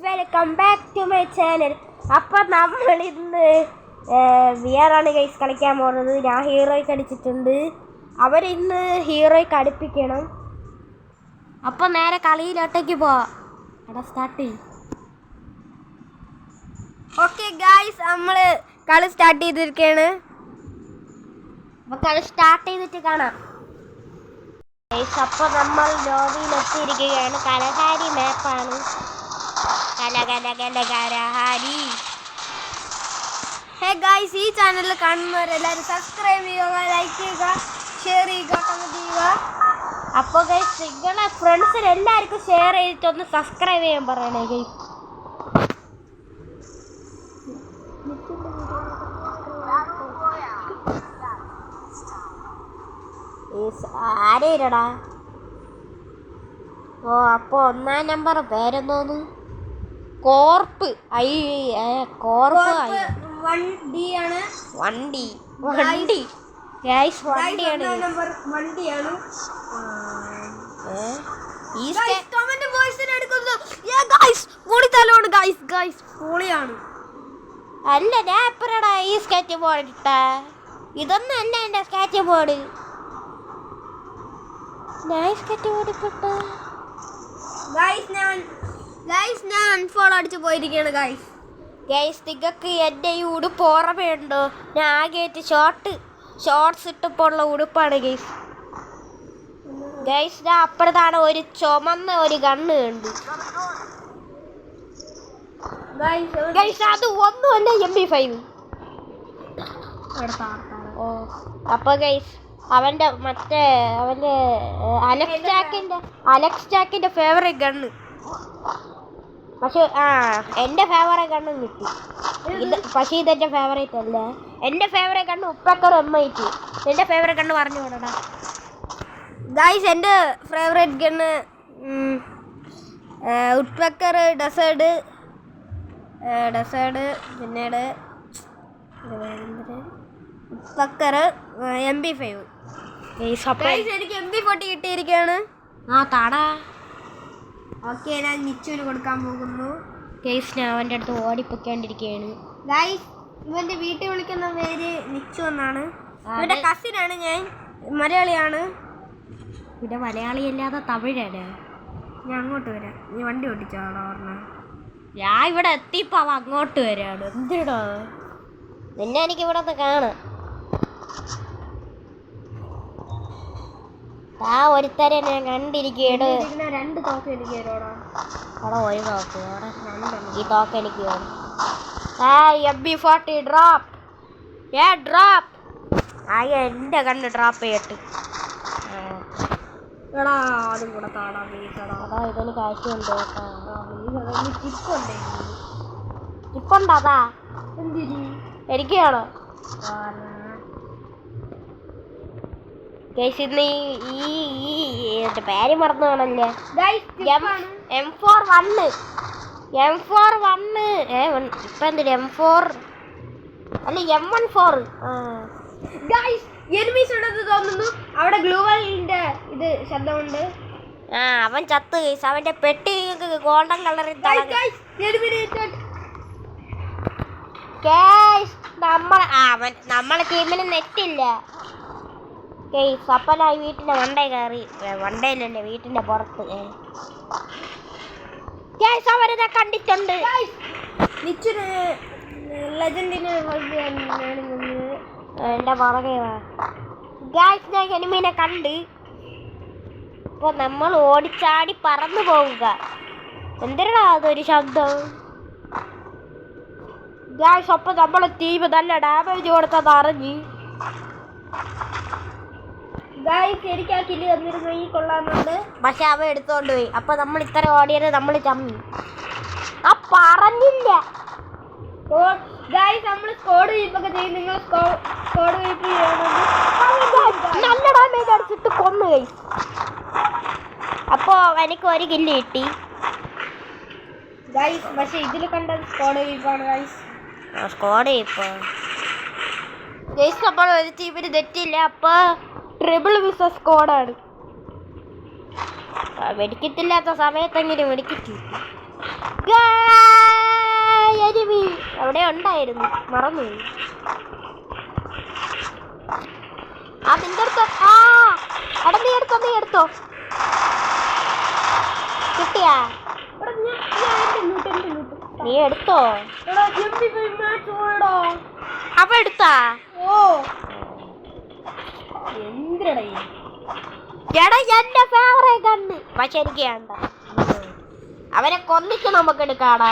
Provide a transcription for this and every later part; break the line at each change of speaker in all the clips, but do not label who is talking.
Welcome back to my channel. അപ്പം നമ്മൾ ഇന്ന് വിയറാണ് ഗൈസ് കളിക്കാൻ പോകുന്നത്. ഞാൻ ഹീറോയ്ക്ക് അടിച്ചിട്ടുണ്ട്. അവരിന്ന് ഹീറോയ്ക്ക് അടുപ്പിക്കണം. അപ്പം നേരെ കളിയിലോട്ടേക്ക് പോവാം. എടാ സ്റ്റാർട്ട് ചെയ്യും. ഓക്കെ ഗൈസ്, നമ്മൾ കളി സ്റ്റാർട്ട് ചെയ്തിരിക്കുകയാണ്. അപ്പം കളി സ്റ്റാർട്ട് ചെയ്തിട്ട് കാണാം. അപ്പോൾ നമ്മൾ ലോബിയിലെത്തിയിരിക്കുകയാണ്. കലഹാരി മാപ്പാണ്. കലഹാരി. ഹേ ഗായ്സ്, ഈ ചാനൽ കാണുന്നവരെല്ലാവരും സബ്സ്ക്രൈബ് ചെയ്യുക, ലൈക്ക് ചെയ്യുക, ഷെയർ ചെയ്യുക, കമൻറ്റ് ചെയ്യുക. അപ്പോൾ ഗൈസ് നിങ്ങളെ ഫ്രണ്ട്സിന് എല്ലാവർക്കും ഷെയർ ചെയ്തിട്ടൊന്ന് സബ്സ്ക്രൈബ് ചെയ്യാൻ പറയണേ ഗൈസ്. ആരേടാ? ഓ, അപ്പോൾ 1-ാം നമ്പർ പേരെന്തോന്ന്? കോർപ്പ്. കോർപ്പ് വണ്ടിയാണ്. വണ്ടിയാണ്. അല്ല, ഞാൻ എപ്പോഴാടാ ഈ സ്കെച്ച് ബോർഡ് ഇട്ട? ഇതൊന്നും അല്ല എൻ്റെ സ്കെച്ച് ബോർഡ്. ഞാൻ അൺഫോളോ അടിച്ച് പോയിരിക്കുകയാണ് ഗൈസ്. നിങ്ങൾക്ക് എൻ്റെ ഈ ഉടുപ്പ് ഓർമ്മയുണ്ടോ? ഞാൻ ആകെയായിട്ട് ഷോർട്സ് ഇട്ടപ്പോൾ ഉള്ള ഉടുപ്പാണ് ഗൈസ്. ഞാൻ അപ്പുറത്താണ് ഒരു ചുമന്ന ഒരു ഗണ്ണ് കണ്ട് ഗൈസ്. അത് ഒന്നുമല്ല, MP5. ഓ, അപ്പോൾ ഗൈസ് അവൻ്റെ അലക്സ് ജാക്കിൻ്റെ ഫേവറേറ്റ് ഗണ്ണ്. പക്ഷെ എൻ്റെ ഫേവറേറ്റ് ഗണ്ണും കിട്ടി. പക്ഷേ ഇതെൻ്റെ ഫേവറേറ്റ് അല്ല. എൻ്റെ ഫേവറേറ്റ് ഗണ്ണ് ഉപ്പക്കർ M8. എൻ്റെ ഫേവറേറ്റ് ഗണ്ണ് പറഞ്ഞു വിടടാ ഗൈസ്. എൻ്റെ ഫേവറേറ്റ് ഗണ്ണ് ഉപ്പക്കർ, ഡെസേർഡ്, പിന്നീട് ഉപ്പക്കർ, MP5. എനിക്ക് MP40 കിട്ടിയിരിക്കുകയാണ്. താടാ. ഓക്കെ, ഞാൻ നിച്ചുവിന് കൊടുക്കാൻ പോകുന്നു. ഞാൻ അവൻ്റെ അടുത്ത് ഓടിപ്പൊയ്ക്കൊണ്ടിരിക്കുകയാണ് ഗൈസ്. ഇവൻ്റെ വീട്ടിൽ വിളിക്കുന്ന പേര് നിച്ചു എന്നാണ്. ഇവൻ്റെ കസിനാണ്. ഞാൻ മലയാളിയാണ്. ഇവിടെ മലയാളിയല്ലാതെ തമിഴാണ്. ഞാൻ അങ്ങോട്ട് വരാം. നീ വണ്ടി ഓടിച്ചോളാം പറഞ്ഞ. ഞാൻ ഇവിടെ എത്തിയപ്പോൾ അവ അങ്ങോട്ട് വരാണ്. എന്തിടോ നിന്നെ എനിക്കിവിടെ നിന്ന് കാണാം. ഒരുത്തരെ ഞാൻ കണ്ടിരിക്കുകയാണ്. 2 തോക്ക് എനിക്ക് തരോടാ. അവിടെ ഒരു തോക്ക്, ഈ തോക്ക് എനിക്ക് വേണം. MP40 drop. ഡ്രോപ്പ് എൻ്റെ കണ്ണ് ഡ്രോപ്പ് ചെയ്യട്ട്. എടാ അതും കൂടെ താടാ. ഇതിന് കാശുണ്ട്. ചിപ്പുണ്ടോ? അതാ എന്തിരി എനിക്ക് വേണോ? ഇന്ന് ഈ പേര് മറന്നു കാണല്ലേ. M41. ഇപ്പൊ എന്തിന് M4 അല്ല M14. തോന്നുന്നു അവിടെ ഗ്ലൂവലിന്റെ ഇത് ശബ്ദമുണ്ട്. അവൻ ചത്ത് ഗൈസ്. അവന്റെ പെട്ടി ഗോൾഡൻ കളറിൽ നമ്മളെ ടീമിന് നെറ്റില്ല. സപ്പനായി വീട്ടിന്റെ വണ്ടയിലല്ലേ വീട്ടിന്റെ പുറത്ത്. അവരെ കണ്ടിട്ടുണ്ട്. എന്റെ പുറകെ ഞാൻ എനിമീനെ കണ്ട്. ഇപ്പൊ നമ്മൾ ഓടിച്ചാടി പറന്നു പോവുക. എന്തിനാ അതൊരു ശബ്ദം? അപ്പൊ നമ്മളെ ടീം നല്ല ഡാമേജ് കൊടുത്തത് അറിഞ്ഞ്. എനിക്ക് ആ കില്ല് തന്നിരുന്നു ഈ കൊള്ളാന്നുണ്ട്. പക്ഷെ അവ എടുത്തോണ്ട് പോയി. അപ്പൊ നമ്മൾ ഇത്ര ഓടിയത് നമ്മൾ ചമ്മി. പറഞ്ഞില്ല. നമ്മൾ സ്കോഡ് വീപ്പൊക്കെ ചെയ്യും. നിങ്ങൾ സ്കോഡ് വീപ്പ് നല്ല ഡാമേജ് അടിച്ചിട്ട് കൊന്നു ഗൈസ്. അപ്പോ എനിക്ക് ഒരു കില്ല് കിട്ടി ഗൈസ്. പക്ഷെ ഇതിൽ കണ്ടത് സ്കോഡ് വീപ്പാണ് ഗൈസ്. Squad wipe guys. അപ്പോൾ ഒരു ടീമിന് തെറ്റില്ല. അപ്പൊ ട്രിപ്പിൾ വിസ സ്കോഡാണ്. വെടിക്കത്തില്ലാത്ത സമയത്തെങ്കിലും വെടിക്കിച്ചു. അവിടെ ഉണ്ടായിരുന്നു, മറന്നുപോയി. നിന്റെ അടുത്ത് എടാ നീ എടുത്തോ കിട്ടിയാ? നീ എടുത്തോ? അവ എടുത്താ? എടാ എന്റെ ഫേവറേറ്റ് ഗണ്ണ്. പക്ഷെ എനിക്ക് വേണ്ട. അവനെ കൊന്നിട്ട് നമുക്ക് എടുക്കാടാ.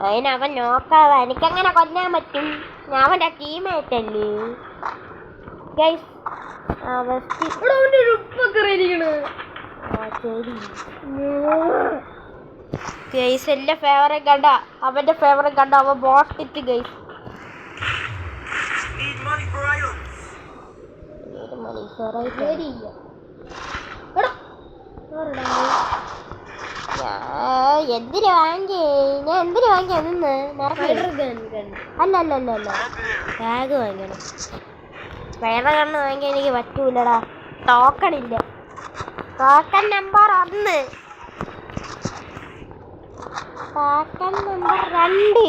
അതിനവൻ നോക്കാതെ എനിക്കങ്ങനെ കൊല്ലാൻ പറ്റും. ഞാൻ അവന്റെ ടീമേറ്റ് അല്ലേ. ഗൈസ് എന്റെ ഫേവറേറ്റ് കണ്ട, അവന്റെ ഫേവറേറ്റ് കണ്ട, അവൻ ബോസ് ഇട്ട് ഗൈസ്. എന്തിനു വാങ്ങി? ഞാൻ എന്തിനു വാങ്ങിയ നിന്ന് അല്ല ബാഗ് വാങ്ങണം. വേറെ കണ്ണ് വാങ്ങിയാൽ എനിക്ക് പറ്റൂലടാ. ടോക്കൺ ഇല്ല. Token number 1, token number 2.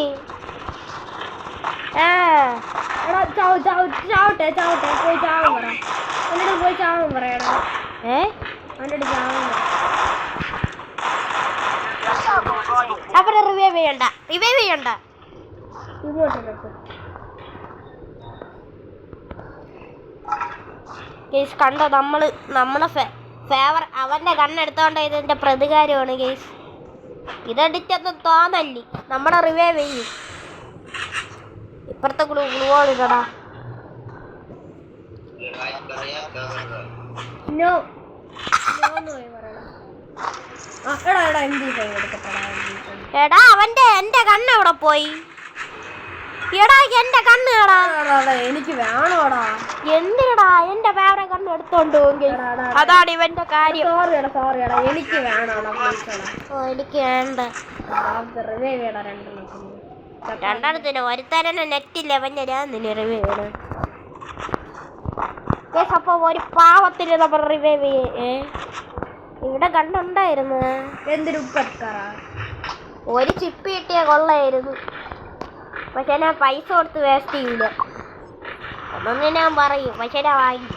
അവിടെ റിവൈവ് ചെയ്യണ്ട. ഗെയ്സ് കണ്ടോ, നമ്മളെ ഫേവർ അവന്റെ കണ്ണെടുത്തോണ്ട് ഇതിന്റെ പ്രതികാരമാണ് ഗെയ്സ്. ഇതടിച്ചൊന്നും തോന്നല്ലേ, നമ്മളെ റിവൈവ് ചെയ്യും. ഇപ്പുറത്തെ ഗ്ലൂവാൾ ഇടടാ. എടാ എന്റെ കണ്ണ് എവിടെ പോയി? എടാ എന്റെ കണ്ണ് എനിക്ക് വേണോടാ. എന്തിനടാ എന്റെ വേറെ കണ്ണ് എടുത്തോണ്ട് പോയി? അതാണ് ഇവന്റെ കാര്യം. എനിക്ക് വേണോടാ. എനിക്ക് വേണ്ട. രണ്ടെണ്ണത്തിന് ഒരുത്തരനെ നെറ്റില്ല. ഞാൻ റിവൈവ് ചെയ്യണം. അപ്പൊ ഒരു പാവത്തിന് നമ്മൾ റിവൈവ് ചെയ്യേ. ഇവിടെ കണ്ടുണ്ടായിരുന്നു. എന്തൊരു ഒരു ചിപ്പ് കിട്ടിയ കൊള്ളായിരുന്നു. പക്ഷെ ഞാൻ പൈസ കൊടുത്ത് വേസ്റ്റ് ചെയ്യില്ല. അതൊന്നും ഞാൻ പറയും. പക്ഷെ ഞാൻ വാങ്ങി.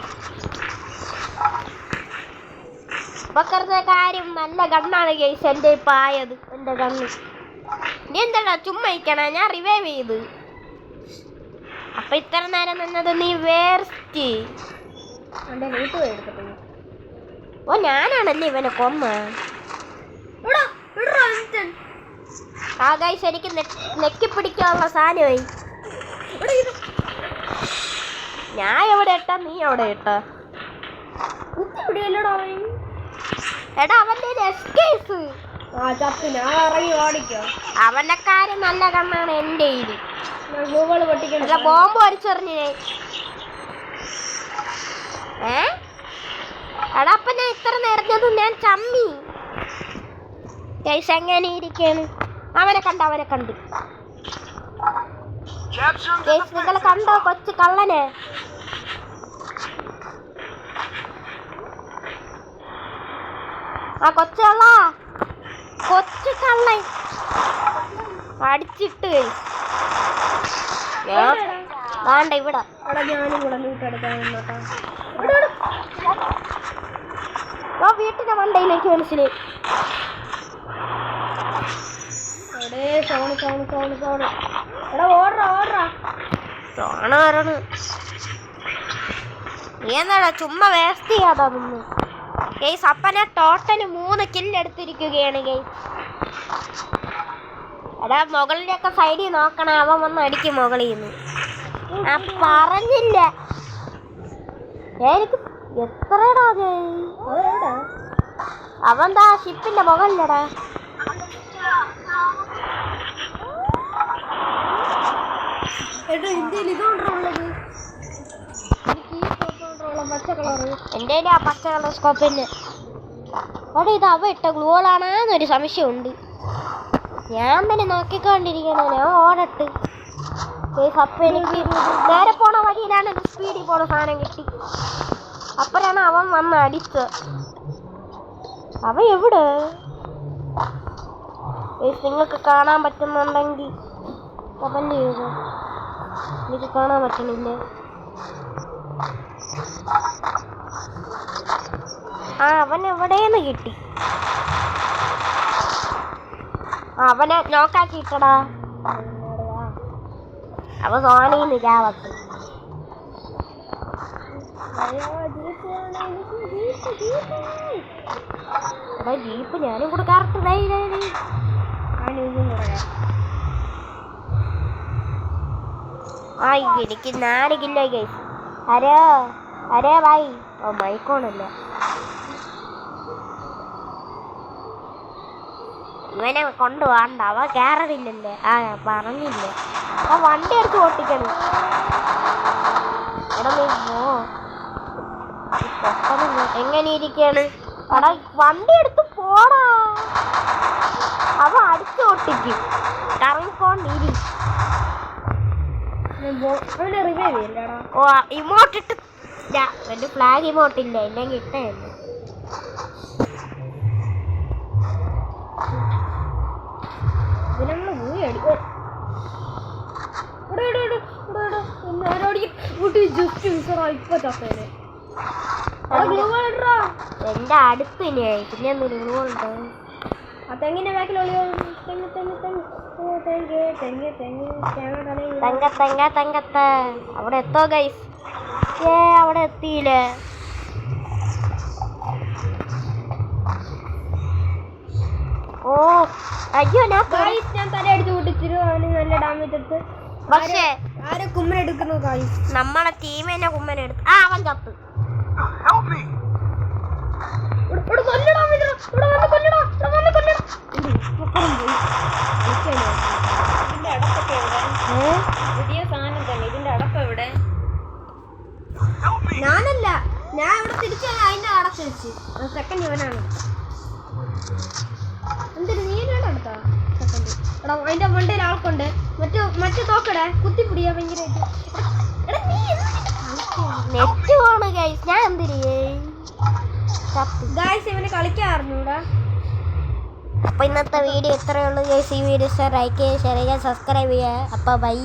ഇപ്പൊക്കത്തെ കാര്യം നല്ല കണ്ണാണ് ഗൈസ് എൻ്റെ ഇപ്പം ആയത്. എൻ്റെ കണ്ണ് നീ എന്താടാ ചുമ്മാ ഇരിക്കണ? ഞാൻ റിവൈവ് ചെയ്ത്. അപ്പൊ ഇത്ര നേരം നിന്നത് നീ വേസ്റ്റ്. ഓ ഞാനാണല്ലേ ഇവനെ കൊന്ന. ആ ഗൈസ് എനിക്ക് നെക്കി പിടിക്കാനുള്ള സാധനമായി. ഞാൻ എവിടെ ഇട്ടാ നീ എവിടെ ഇട്ടാ? എടാ അവന്റെ എസ്കേസ്. അവന്റെ കാര്യം നല്ല കണ്ണാണ് എൻ്റെ ഇത്. ബോംബ് വലിച്ചെറിഞ്ഞേ. എടാ അപ്പൊ ഞാൻ ഇത്ര നേരത്തത് ഞാൻ ചമ്മി. ഗൈസ് എങ്ങനെ ഇരിക്കാണ്? അവനെ കണ്ട് ഗൈസ് നിങ്ങൾ കണ്ടോ കൊച്ചു കള്ളനെ? ആ കൊച്ചു കള്ളൻ അടിച്ചിട്ട് വേണ്ട ഇവിടെ. വീട്ടിന്റെ മണ്ടയിലേക്ക് മനസ്സിലായി. നീ എന്നാടാ ചുമ്മാ വേസ്റ്റ് ചെയ്യാതാ നിന്ന്. ഗെയ്സ് അപ്പനെ ടോട്ടല് 3 കില്ല് എടുത്തിരിക്കുകയാണ് ഗെയ്സ്. എടാ മുകളിന്റെ ഒക്കെ സൈഡിൽ നോക്കണം. അവൻ വന്ന് അടിക്കും മുകളിൽ നിന്ന്. പറഞ്ഞില്ല എനിക്ക് എത്രടാ? അവന്താ ഷിപ്പിന്റെ മുകളിലടാ. എന്റെ ആ പച്ച കളർ സ്കോപ്പിന് അവിടെ ഇത് അവ ഇട്ട ഗ്ലൂകളാണെന്നൊരു സംശയമുണ്ട്. ഞാൻ തന്നെ നോക്കിക്കൊണ്ടിരിക്കണോ. ഞാൻ ഓടട്ട്. അപ്പൊ എനിക്ക് നേരെ പോണ വഴിയിലാണ് സ്പീഡിൽ പോണ സാധനം കിട്ടി. അപ്പോഴാണ് അവൻ വന്ന് അടിച്ചത്. അവൻ എവിടെ? നിങ്ങൾക്ക് കാണാൻ പറ്റുന്നുണ്ടെങ്കിൽ കമന്റ് ചെയ്യുക. എനിക്ക് കാണാൻ പറ്റണില്ലേ? അവൻ എവിടെയെന്ന് കിട്ടി. അവനെ നോക്കാക്കിട്ടടാ. അവ സോണിന്ന് ചാവത്ത്. ജീപ്പ് ഞാനും കൊടുക്കാറുണ്ട്. എനിക്ക് 4 കിലോ ഗൈസ്. അരേ ഭായി. മൈക്കോണല്ല, ഇവനെ കൊണ്ടുപോകണ്ട. അവ കയറില്ലല്ലേ. പറഞ്ഞില്ലേ. വണ്ടി എടുത്ത് ഓട്ടിക്കണം. എങ്ങനെ ഇരിക്കാണ്? വണ്ടി എടുത്ത് പോടാ. അവ അടിച്ചു ഓട്ടിക്കും. കറങ്ങിക്കൊണ്ടിരി. ഇമോട്ടിട്ട് എന്റെ ഫ്ലാഗ് ഇമോട്ടില്ല. എന്നെ കിട്ടേന്ന്. എന്റെ അടുപ്പിനായി പിന്നെ തെങ്ങിന്റെ ബാക്കിൽ തെങ്ങത്ത് അവിടെ എത്തോ ഗൈസ്. അവിടെ എത്തിയില്ലേ? അയ്യോ ഞാൻ തല അടിച്ചു പൊട്ടിച്ചിരു. അവന് നല്ല ഡാമേജ് എടുത്ത്. പക്ഷേ ആരെ കുമ്മൻ എടുക്കുന്നു ഗൈസ്? നമ്മളെ ടീം തന്നെ കുമ്മൻ എടുത്തു. അവൻ ചത്ത്.
പുതിയ സാധനം തന്നെ. ഇതിന്റെ അടപ്പ് എവിടെ?
ഞാനല്ല, ഞാൻ ഇവിടെ തിരിച്ചു അതിന്റെ അടച്ചു വെച്ച്. സെക്കൻഡ് ഇവനാണ്. എന്തൊരു നീരാണ് അടുത്താ സെക്കൻഡ്. എടാ അതിന്റെ വണ്ടിയിൽ ആൾക്കുണ്ട്. മറ്റു തോക്കടെ കുത്തിപ്പിടിയാ ഭയങ്കരമായിട്ട്. നെറ്റ് പോണ് ഗൈസ്. ഞാൻ എന്തിരിയേ ഗൈസ് ഇവന് കളിക്കാറുണ്ട്. അപ്പൊ ഇന്നത്തെ വീഡിയോ ഇത്രയേ ഉള്ളൂ ഗൈസ്. ഈ വീഡിയോ ലൈക്ക് ചെയ്യുക, ഷെയർ ചെയ്യുക, സബ്സ്ക്രൈബ് ചെയ്യുക. അപ്പൊ ബൈ.